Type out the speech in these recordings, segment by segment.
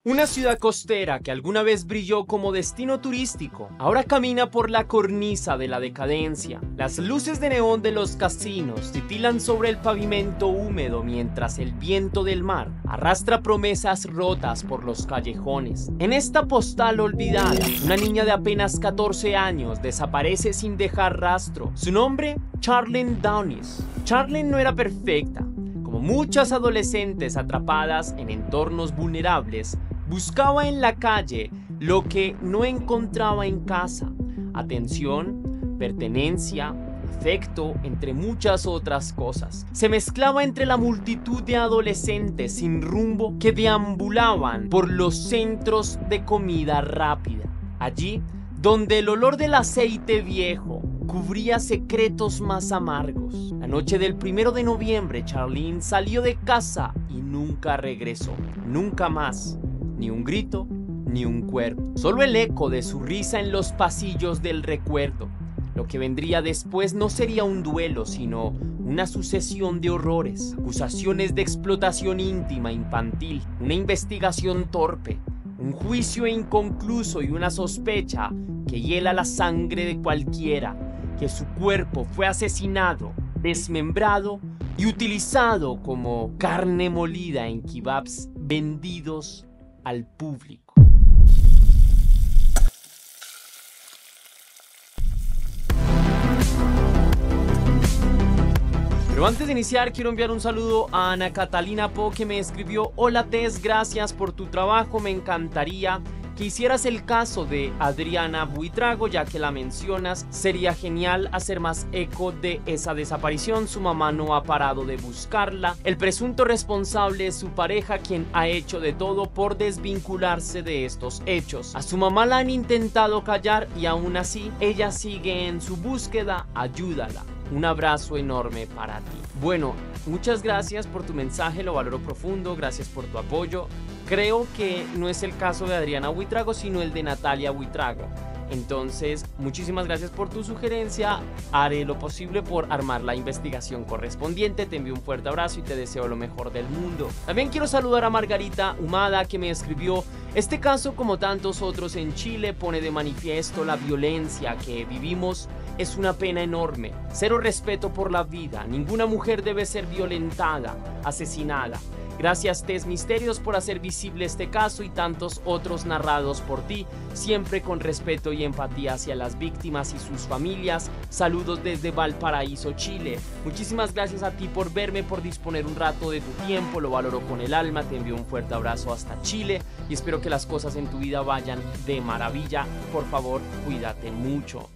Una ciudad costera que alguna vez brilló como destino turístico, ahora camina por la cornisa de la decadencia. Las luces de neón de los casinos titilan sobre el pavimento húmedo mientras el viento del mar arrastra promesas rotas por los callejones. En esta postal olvidada, una niña de apenas 14 años desaparece sin dejar rastro. Su nombre, Charlene Downes. Charlene no era perfecta. Como muchas adolescentes atrapadas en entornos vulnerables, buscaba en la calle lo que no encontraba en casa: atención, pertenencia, afecto, entre muchas otras cosas. Se mezclaba entre la multitud de adolescentes sin rumbo que deambulaban por los centros de comida rápida. Allí, donde el olor del aceite viejo cubría secretos más amargos. La noche del 1 de noviembre, Charlene salió de casa y nunca regresó. Nunca más. Ni un grito, ni un cuerpo. Solo el eco de su risa en los pasillos del recuerdo. Lo que vendría después no sería un duelo, sino una sucesión de horrores, acusaciones de explotación íntima infantil, una investigación torpe, un juicio inconcluso y una sospecha que hiela la sangre de cualquiera, que su cuerpo fue asesinado, desmembrado y utilizado como carne molida en kebabs vendidos al público. Pero antes de iniciar, quiero enviar un saludo a Ana Catalina Po, que me escribió: hola Tess, gracias por tu trabajo, me encantaría que hicieras el caso de Adriana Buitrago, ya que la mencionas. Sería genial hacer más eco de esa desaparición. Su mamá no ha parado de buscarla. El presunto responsable es su pareja, quien ha hecho de todo por desvincularse de estos hechos. A su mamá la han intentado callar y aún así ella sigue en su búsqueda. Ayúdala. Un abrazo enorme para ti. Bueno, muchas gracias por tu mensaje, lo valoro profundo, gracias por tu apoyo. Creo que no es el caso de Adriana Buitrago, sino el de Natalia Buitrago. Entonces, muchísimas gracias por tu sugerencia. Haré lo posible por armar la investigación correspondiente. Te envío un fuerte abrazo y te deseo lo mejor del mundo. También quiero saludar a Margarita Humada, que me escribió: este caso, como tantos otros en Chile, pone de manifiesto la violencia que vivimos. Es una pena enorme. Cero respeto por la vida. Ninguna mujer debe ser violentada, asesinada. Gracias Tess Misterios por hacer visible este caso y tantos otros narrados por ti, siempre con respeto y empatía hacia las víctimas y sus familias. Saludos desde Valparaíso, Chile. Muchísimas gracias a ti por verme, por disponer un rato de tu tiempo, lo valoro con el alma. Te envío un fuerte abrazo hasta Chile y espero que las cosas en tu vida vayan de maravilla. Por favor, cuídate mucho.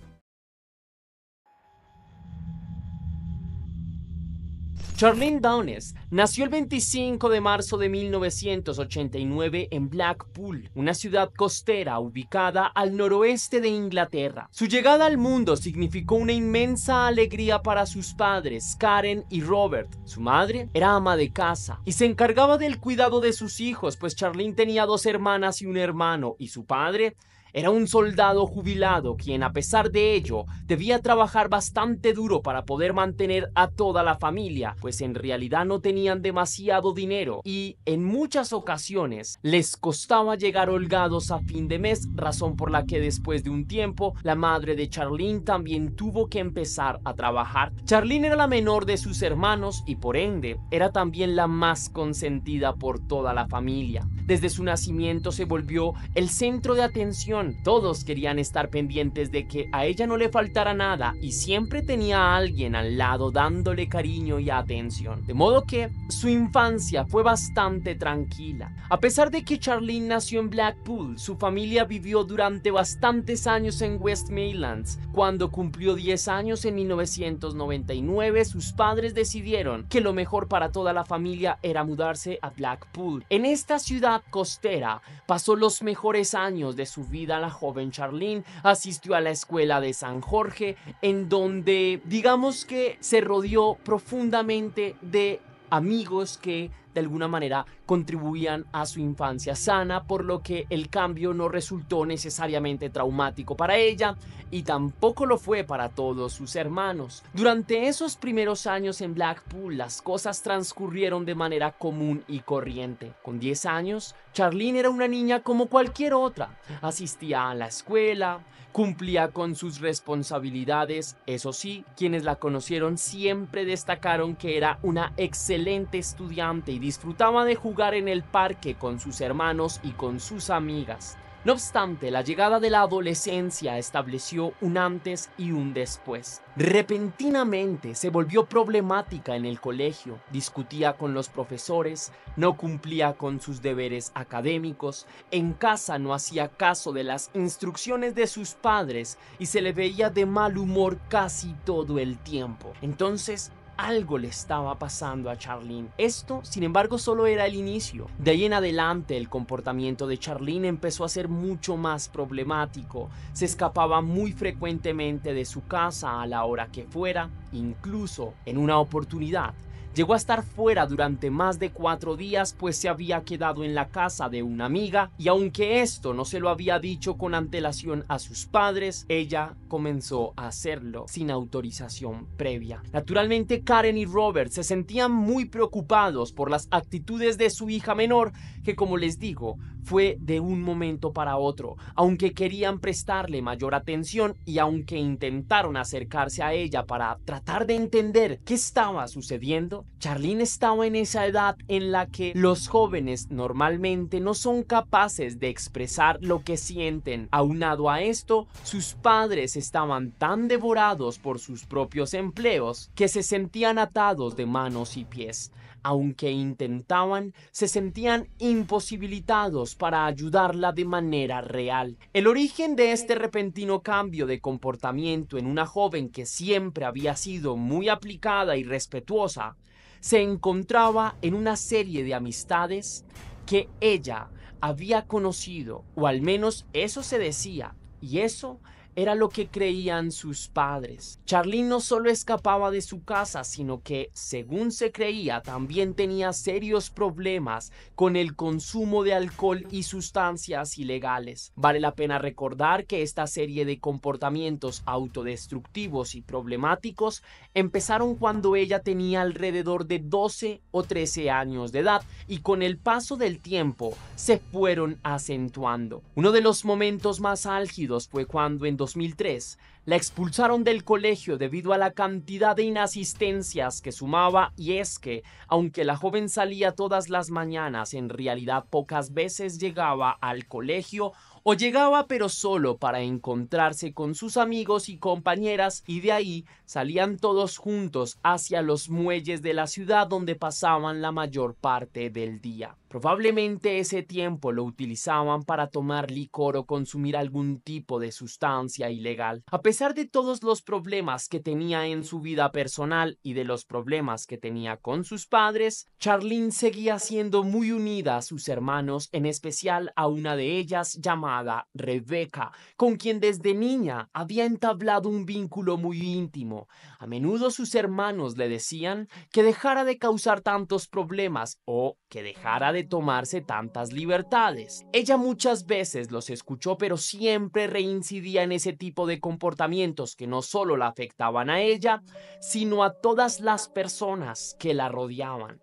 Charlene Downes nació el 25 de marzo de 1989 en Blackpool, una ciudad costera ubicada al noroeste de Inglaterra. Su llegada al mundo significó una inmensa alegría para sus padres, Karen y Robert. Su madre era ama de casa y se encargaba del cuidado de sus hijos, pues Charlene tenía 2 hermanas y un hermano, y su padre era un soldado jubilado quien, a pesar de ello, debía trabajar bastante duro para poder mantener a toda la familia, pues en realidad no tenían demasiado dinero y en muchas ocasiones les costaba llegar holgados a fin de mes, razón por la que después de un tiempo la madre de Charlene también tuvo que empezar a trabajar. Charlene era la menor de sus hermanos y por ende era también la más consentida por toda la familia. Desde su nacimiento se volvió el centro de atención. Todos querían estar pendientes de que a ella no le faltara nada y siempre tenía a alguien al lado dándole cariño y atención. De modo que su infancia fue bastante tranquila. A pesar de que Charlene nació en Blackpool, su familia vivió durante bastantes años en West Midlands. Cuando cumplió 10 años en 1999, sus padres decidieron que lo mejor para toda la familia era mudarse a Blackpool. En esta ciudad costera pasó los mejores años de su vida. La joven Charlene asistió a la escuela de San Jorge, en donde digamos que se rodeó profundamente de amigos que de alguna manera contribuían a su infancia sana, por lo que el cambio no resultó necesariamente traumático para ella y tampoco lo fue para todos sus hermanos. Durante esos primeros años en Blackpool, las cosas transcurrieron de manera común y corriente. Con 10 años, Charlene era una niña como cualquier otra. Asistía a la escuela, cumplía con sus responsabilidades. Eso sí, quienes la conocieron siempre destacaron que era una excelente estudiante y disfrutaba de jugar en el parque con sus hermanos y con sus amigas. No obstante, la llegada de la adolescencia estableció un antes y un después. Repentinamente se volvió problemática en el colegio, discutía con los profesores, no cumplía con sus deberes académicos, en casa no hacía caso de las instrucciones de sus padres y se le veía de mal humor casi todo el tiempo. Entonces, algo le estaba pasando a Charlene. Esto, sin embargo, solo era el inicio. De ahí en adelante, el comportamiento de Charlene empezó a ser mucho más problemático. Se escapaba muy frecuentemente de su casa a la hora que fuera. Incluso, en una oportunidad, llegó a estar fuera durante más de 4 días, pues se había quedado en la casa de una amiga, y aunque esto no se lo había dicho con antelación a sus padres, ella comenzó a hacerlo sin autorización previa. Naturalmente, Karen y Robert se sentían muy preocupados por las actitudes de su hija menor, que, como les digo, fue de un momento para otro. Aunque querían prestarle mayor atención y aunque intentaron acercarse a ella para tratar de entender qué estaba sucediendo, Charlene estaba en esa edad en la que los jóvenes normalmente no son capaces de expresar lo que sienten. Aunado a esto, sus padres estaban tan devorados por sus propios empleos que se sentían atados de manos y pies. Aunque intentaban, se sentían imposibilitados para ayudarla de manera real. El origen de este repentino cambio de comportamiento en una joven que siempre había sido muy aplicada y respetuosa se encontraba en una serie de amistades que ella había conocido, o al menos eso se decía, y eso era lo que creían sus padres. Charlene no solo escapaba de su casa, sino que, según se creía, también tenía serios problemas con el consumo de alcohol y sustancias ilegales. Vale la pena recordar que esta serie de comportamientos autodestructivos y problemáticos empezaron cuando ella tenía alrededor de 12 o 13 años de edad y con el paso del tiempo se fueron acentuando. Uno de los momentos más álgidos fue cuando en 2003 la expulsaron del colegio debido a la cantidad de inasistencias que sumaba, y es que, aunque la joven salía todas las mañanas, en realidad pocas veces llegaba al colegio o llegaba pero solo para encontrarse con sus amigos y compañeras, y de ahí salían todos juntos hacia los muelles de la ciudad donde pasaban la mayor parte del día. Probablemente ese tiempo lo utilizaban para tomar licor o consumir algún tipo de sustancia ilegal. A pesar de todos los problemas que tenía en su vida personal y de los problemas que tenía con sus padres, Charlene seguía siendo muy unida a sus hermanos, en especial a una de ellas llamada Rebecca, con quien desde niña había entablado un vínculo muy íntimo. A menudo sus hermanos le decían que dejara de causar tantos problemas o que dejara de tomarse tantas libertades. Ella muchas veces los escuchó, pero siempre reincidía en ese tipo de comportamientos que no solo la afectaban a ella, sino a todas las personas que la rodeaban.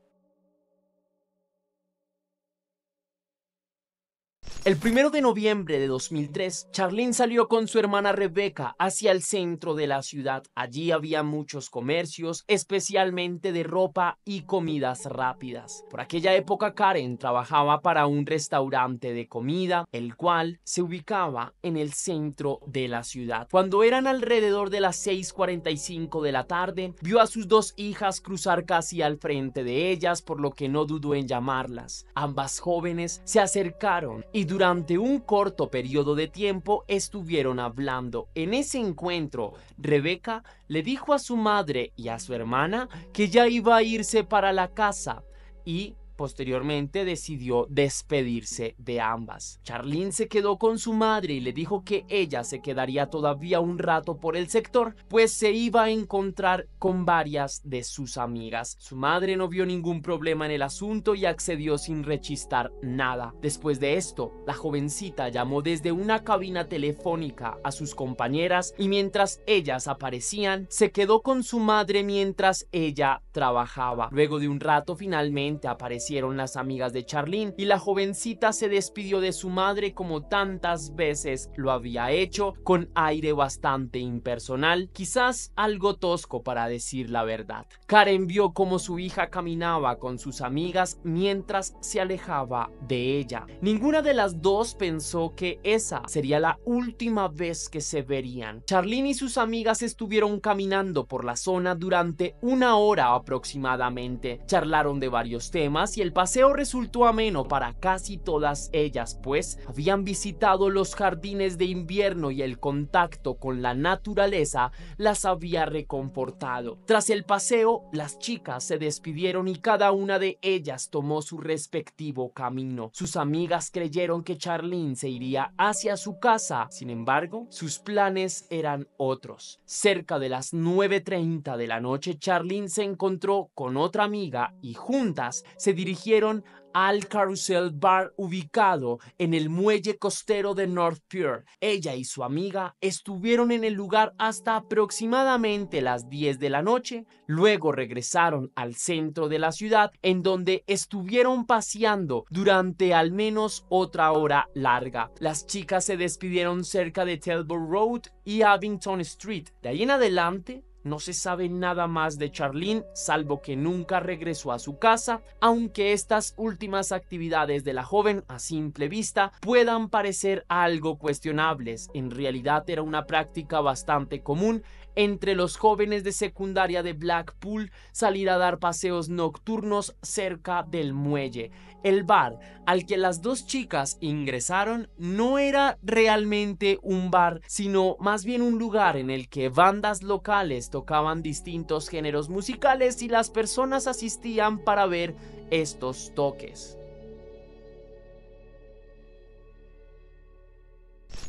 El 1 de noviembre de 2003, Charlene salió con su hermana Rebecca hacia el centro de la ciudad. Allí había muchos comercios, especialmente de ropa y comidas rápidas. Por aquella época, Karen trabajaba para un restaurante de comida, el cual se ubicaba en el centro de la ciudad. Cuando eran alrededor de las 6:45 de la tarde, vio a sus 2 hijas cruzar casi al frente de ellas, por lo que no dudó en llamarlas. Ambas jóvenes se acercaron y durante un corto periodo de tiempo estuvieron hablando. En ese encuentro, Rebecca le dijo a su madre y a su hermana que ya iba a irse para la casa y posteriormente decidió despedirse de ambas. Charlene se quedó con su madre y le dijo que ella se quedaría todavía un rato por el sector, pues se iba a encontrar con varias de sus amigas. Su madre no vio ningún problema en el asunto y accedió sin rechistar nada. Después de esto, la jovencita llamó desde una cabina telefónica a sus compañeras y mientras ellas aparecían, se quedó con su madre mientras ella trabajaba. Luego de un rato, finalmente aparecieron las amigas de Charlene y la jovencita se despidió de su madre como tantas veces lo había hecho, con aire bastante impersonal, quizás algo tosco para decir la verdad. Karen vio cómo su hija caminaba con sus amigas mientras se alejaba de ella. Ninguna de las dos pensó que esa sería la última vez que se verían. Charlene y sus amigas estuvieron caminando por la zona durante una hora aproximadamente. Charlaron de varios temas y el paseo resultó ameno para casi todas ellas, pues habían visitado los jardines de invierno y el contacto con la naturaleza las había reconfortado. Tras el paseo, las chicas se despidieron y cada una de ellas tomó su respectivo camino. Sus amigas creyeron que Charlene se iría hacia su casa, sin embargo, sus planes eran otros. Cerca de las 9:30 de la noche, Charlene se encontró con otra amiga y juntas se dirigieron al Carousel Bar ubicado en el muelle costero de North Pier. Ella y su amiga estuvieron en el lugar hasta aproximadamente las 10 de la noche, luego regresaron al centro de la ciudad en donde estuvieron paseando durante al menos otra hora larga. Las chicas se despidieron cerca de Talbot Road y Abington Street. De ahí en adelante no se sabe nada más de Charlene, salvo que nunca regresó a su casa, aunque estas últimas actividades de la joven a simple vista puedan parecer algo cuestionables. En realidad era una práctica bastante común entre los jóvenes de secundaria de Blackpool salir a dar paseos nocturnos cerca del muelle. El bar al que las dos chicas ingresaron no era realmente un bar, sino más bien un lugar en el que bandas locales tocaban distintos géneros musicales y las personas asistían para ver estos toques.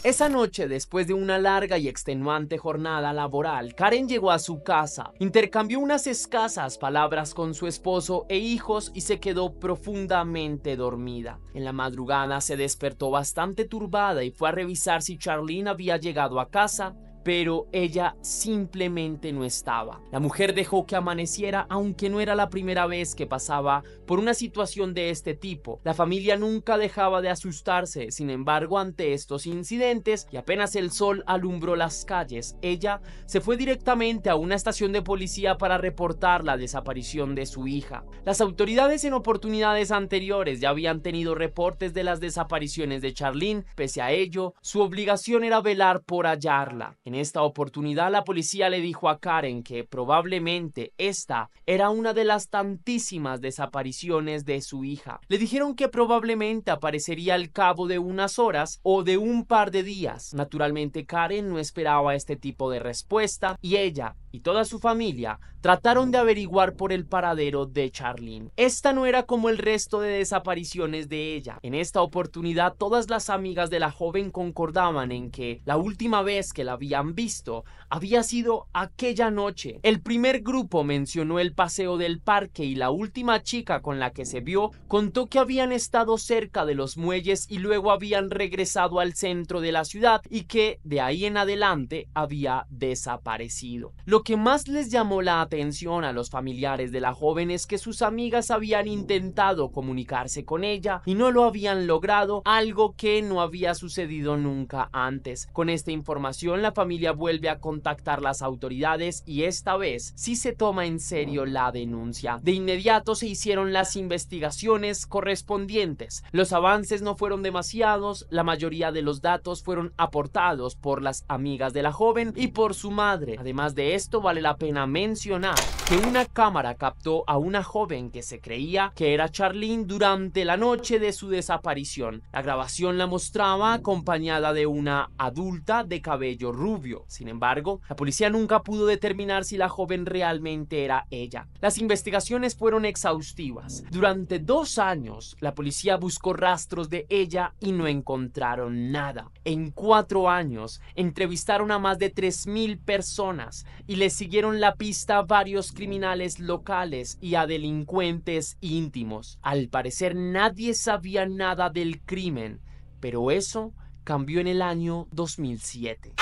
Esa noche, después de una larga y extenuante jornada laboral, Karen llegó a su casa, intercambió unas escasas palabras con su esposo e hijos y se quedó profundamente dormida. En la madrugada se despertó bastante turbada y fue a revisar si Charlene había llegado a casa, pero ella simplemente no estaba. La mujer dejó que amaneciera, aunque no era la primera vez que pasaba por una situación de este tipo. La familia nunca dejaba de asustarse, sin embargo, ante estos incidentes, y apenas el sol alumbró las calles, ella se fue directamente a una estación de policía para reportar la desaparición de su hija. Las autoridades en oportunidades anteriores ya habían tenido reportes de las desapariciones de Charlene. Pese a ello, su obligación era velar por hallarla. En esta oportunidad, la policía le dijo a Karen que probablemente esta era una de las tantísimas desapariciones de su hija. Le dijeron que probablemente aparecería al cabo de unas horas o de un par de días. Naturalmente, Karen no esperaba este tipo de respuesta y ella y toda su familia trataron de averiguar por el paradero de Charlene. Esta no era como el resto de desapariciones de ella. En esta oportunidad, todas las amigas de la joven concordaban en que la última vez que la habían visto había sido aquella noche. El primer grupo mencionó el paseo del parque y la última chica con la que se vio contó que habían estado cerca de los muelles y luego habían regresado al centro de la ciudad y que de ahí en adelante había desaparecido. Lo que más les llamó la atención a los familiares de la joven es que sus amigas habían intentado comunicarse con ella y no lo habían logrado, algo que no había sucedido nunca antes. Con esta información, la familia vuelve a contactar las autoridades y esta vez sí se toma en serio la denuncia. De inmediato se hicieron las investigaciones correspondientes. Los avances no fueron demasiados, la mayoría de los datos fueron aportados por las amigas de la joven y por su madre. Además de esto, esto vale la pena mencionar que una cámara captó a una joven que se creía que era Charlene durante la noche de su desaparición. La grabación la mostraba acompañada de una adulta de cabello rubio. Sin embargo, la policía nunca pudo determinar si la joven realmente era ella. Las investigaciones fueron exhaustivas. Durante 2 años, la policía buscó rastros de ella y no encontraron nada. En 4 años, entrevistaron a más de 3.000 personas y le siguieron la pista a varios criminales locales y a delincuentes íntimos. Al parecer nadie sabía nada del crimen, pero eso cambió en el año 2007.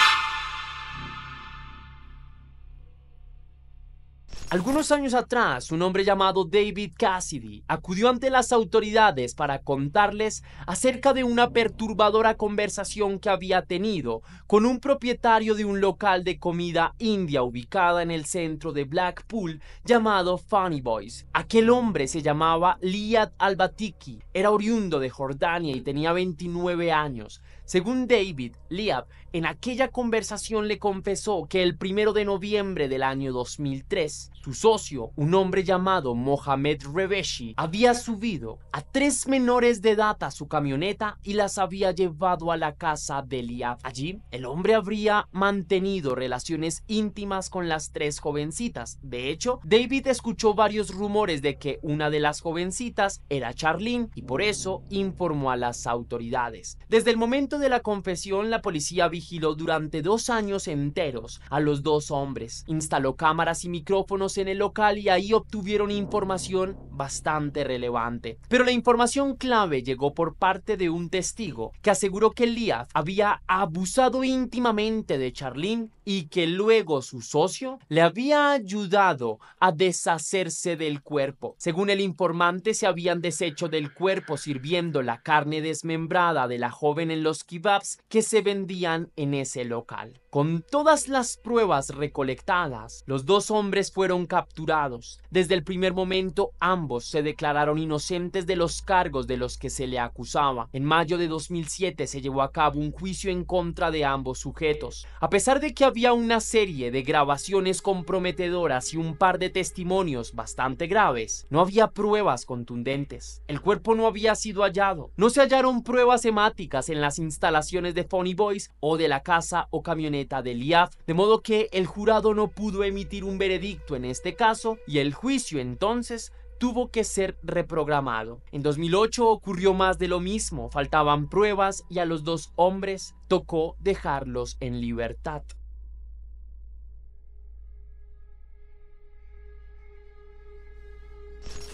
Algunos años atrás, un hombre llamado David Cassidy acudió ante las autoridades para contarles acerca de una perturbadora conversación que había tenido con un propietario de un local de comida india ubicada en el centro de Blackpool llamado Funny Boys. Aquel hombre se llamaba Liad Al-Batiki, era oriundo de Jordania y tenía 29 años. Según David, Liad en aquella conversación le confesó que el 1 de noviembre del año 2003, su socio, un hombre llamado Mohamed Reveshi, había subido a 3 menores de edad a su camioneta y las había llevado a la casa de Liad. Allí, el hombre habría mantenido relaciones íntimas con las 3 jovencitas. De hecho, David escuchó varios rumores de que una de las jovencitas era Charlene y por eso informó a las autoridades. Desde el momento de la confesión, la policía vigiló durante 2 años enteros a los 2 hombres, instaló cámaras y micrófonos en el local y ahí obtuvieron información bastante relevante. Pero la información clave llegó por parte de un testigo que aseguró que Liad había abusado íntimamente de Charlene y que luego su socio le había ayudado a deshacerse del cuerpo. Según el informante, se habían deshecho del cuerpo sirviendo la carne desmembrada de la joven en los kebabs que se vendían en ese local. Con todas las pruebas recolectadas, los 2 hombres fueron capturados. Desde el primer momento, ambos se declararon inocentes de los cargos de los que se le acusaba. En mayo de 2007 se llevó a cabo un juicio en contra de ambos sujetos. A pesar de que había una serie de grabaciones comprometedoras y un par de testimonios bastante graves, no había pruebas contundentes. El cuerpo no había sido hallado. No se hallaron pruebas hemáticas en las instalaciones de Funny Boys o de la casa o camioneta de Liad, de modo que el jurado no pudo emitir un veredicto en este caso y el juicio entonces tuvo que ser reprogramado. En 2008 ocurrió más de lo mismo, faltaban pruebas y a los 2 hombres tocó dejarlos en libertad.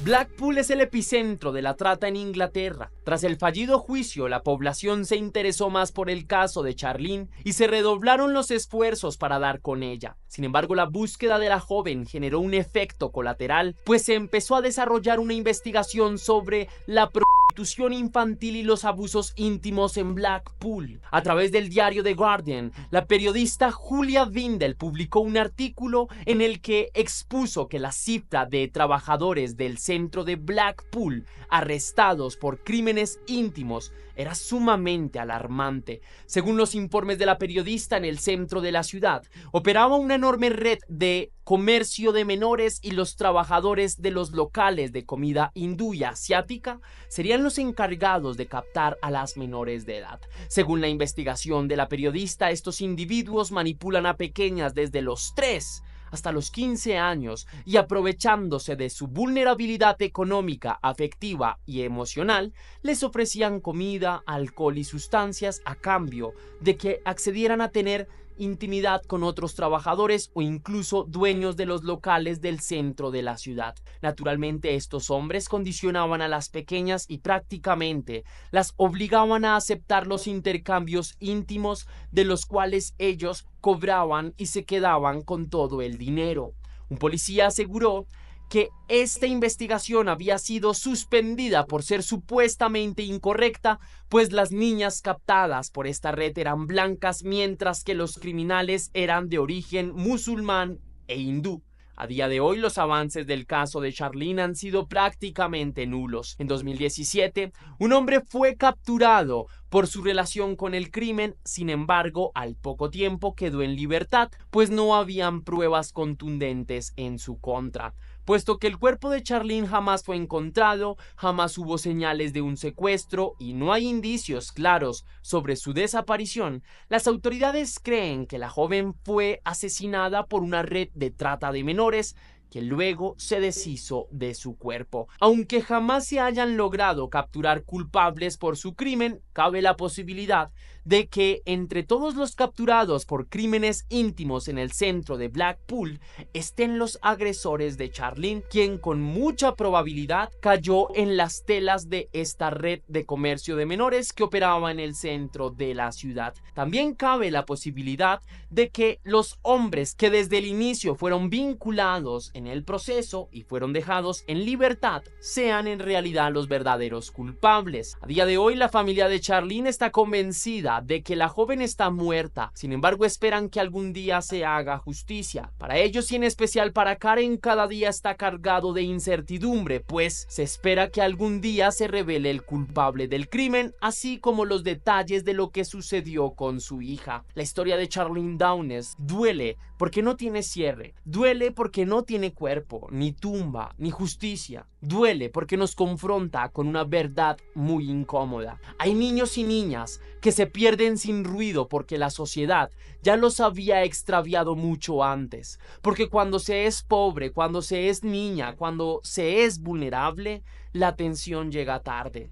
Blackpool es el epicentro de la trata en Inglaterra. Tras el fallido juicio, la población se interesó más por el caso de Charlene y se redoblaron los esfuerzos para dar con ella. Sin embargo, la búsqueda de la joven generó un efecto colateral, pues se empezó a desarrollar una investigación sobre la prostitución infantil y los abusos íntimos en Blackpool. A través del diario The Guardian, la periodista Julia Vindel publicó un artículo en el que expuso que la cifra de trabajadores del centro de Blackpool arrestados por crímenes íntimos era sumamente alarmante. Según los informes de la periodista, en el centro de la ciudad operaba una enorme red de comercio de menores y los trabajadores de los locales de comida hindú y asiática serían los encargados de captar a las menores de edad. Según la investigación de la periodista, estos individuos manipulan a pequeñas desde los 3 hasta los 15 años y aprovechándose de su vulnerabilidad económica, afectiva y emocional, les ofrecían comida, alcohol y sustancias a cambio de que accedieran a tener intimidad con otros trabajadores o incluso dueños de los locales del centro de la ciudad. Naturalmente, estos hombres condicionaban a las pequeñas y prácticamente las obligaban a aceptar los intercambios íntimos de los cuales ellos cobraban y se quedaban con todo el dinero. Un policía aseguró que esta investigación había sido suspendida por ser supuestamente incorrecta, pues las niñas captadas por esta red eran blancas, mientras que los criminales eran de origen musulmán e hindú. A día de hoy, los avances del caso de Charlene han sido prácticamente nulos. En 2017, un hombre fue capturado por su relación con el crimen, sin embargo, al poco tiempo quedó en libertad, pues no habían pruebas contundentes en su contra. Puesto que el cuerpo de Charlene jamás fue encontrado, jamás hubo señales de un secuestro y no hay indicios claros sobre su desaparición, las autoridades creen que la joven fue asesinada por una red de trata de menores que luego se deshizo de su cuerpo. Aunque jamás se hayan logrado capturar culpables por su crimen, cabe la posibilidad de que entre todos los capturados por crímenes íntimos en el centro de Blackpool estén los agresores de Charlene, quien con mucha probabilidad cayó en las telas de esta red de comercio de menores que operaba en el centro de la ciudad. También cabe la posibilidad de que los hombres que desde el inicio fueron vinculados en el proceso y fueron dejados en libertad sean en realidad los verdaderos culpables. A día de hoy, la familia de Charlene está convencida de que la joven está muerta. Sin embargo, esperan que algún día se haga justicia. Para ellos y en especial para Karen, cada día está cargado de incertidumbre, pues se espera que algún día se revele el culpable del crimen, así como los detalles de lo que sucedió con su hija. La historia de Charlene Downes duele porque no tiene cierre, duele porque no tiene cuerpo, ni tumba, ni justicia. Duele porque nos confronta con una verdad muy incómoda. Hay niños y niñas que se pierden sin ruido porque la sociedad ya los había extraviado mucho antes. Porque cuando se es pobre, cuando se es niña, cuando se es vulnerable, la atención llega tarde.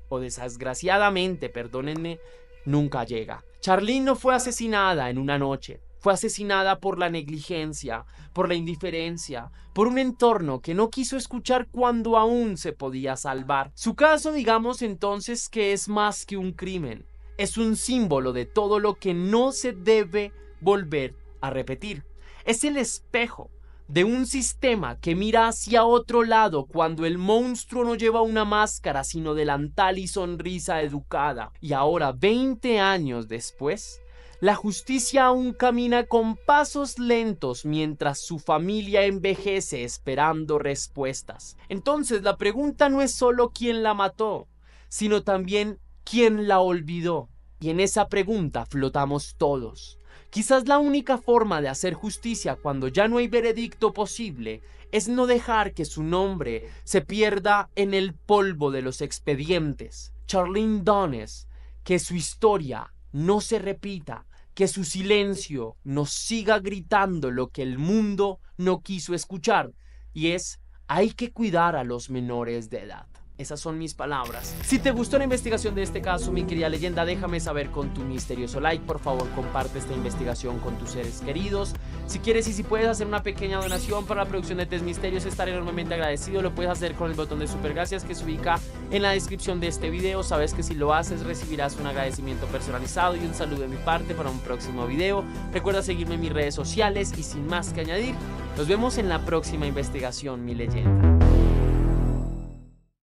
O desgraciadamente, perdónenme, nunca llega. Charlene no fue asesinada en una noche. Fue asesinada por la negligencia, por la indiferencia, por un entorno que no quiso escuchar cuando aún se podía salvar. Su caso, digamos entonces, que es más que un crimen. Es un símbolo de todo lo que no se debe volver a repetir. Es el espejo de un sistema que mira hacia otro lado cuando el monstruo no lleva una máscara sino delantal y sonrisa educada. Y ahora, 20 años después, la justicia aún camina con pasos lentos mientras su familia envejece esperando respuestas. Entonces la pregunta no es solo quién la mató, sino también quién la olvidó. Y en esa pregunta flotamos todos. Quizás la única forma de hacer justicia cuando ya no hay veredicto posible es no dejar que su nombre se pierda en el polvo de los expedientes. Charlene Downes, que su historia no se repita, que su silencio nos siga gritando lo que el mundo no quiso escuchar, y es: hay que cuidar a los menores de edad. Esas son mis palabras. Si te gustó la investigación de este caso, mi querida leyenda, déjame saber con tu misterioso like. Por favor, comparte esta investigación con tus seres queridos. Si quieres y si puedes hacer una pequeña donación para la producción de Test Misterios, estaré enormemente agradecido. Lo puedes hacer con el botón de super gracias que se ubica en la descripción de este video. Sabes que si lo haces recibirás un agradecimiento personalizado y un saludo de mi parte para un próximo video. Recuerda seguirme en mis redes sociales y sin más que añadir, nos vemos en la próxima investigación, mi leyenda.